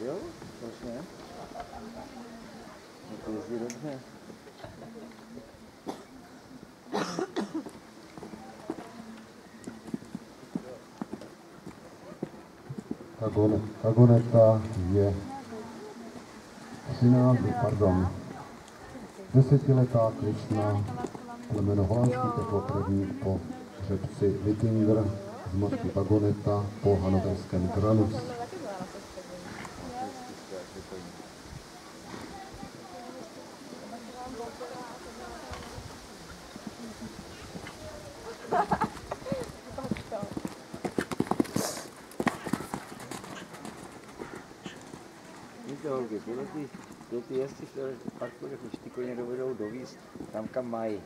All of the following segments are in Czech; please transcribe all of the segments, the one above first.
Jo, proč ne? To jezdí dobře. Vagoneta je 10letá Krišna, plemeno holandský teplokrevník po hřebci Wittinger z mořky Vagoneta po hanoverském Granus. Víte, holky, jsou ty jezdci, které parkourech už ty koně dovedou dovízt tam, kam mají.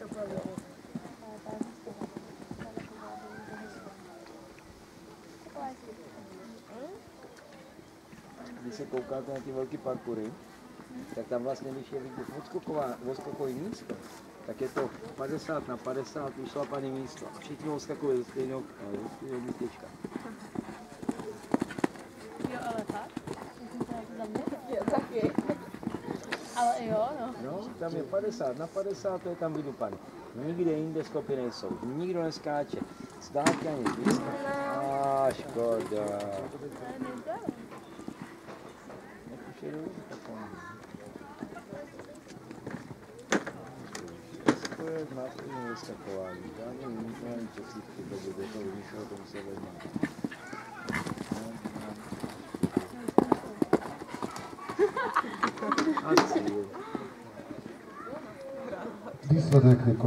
Když se koukáte na ty velké parkoury, tak tam vlastně, když je vidět odskokový místo, tak je to 50×50 ušlapané místo. A všichni odskakují do stejného místečka. Jo, ale tak? Za mě? Jo, taky. Ale jo, no. No, tam je 50×50, to je tam vydupané. Nikde jinde skopy nejsou. Nikdo neskáče. Státky ani blízko. Škoda. Jak už jedu, tak on. To je následně vyskakování. Žádný vymýšlení časívky, takže do toho vymýšlelo, tomu se vezme. Výsledek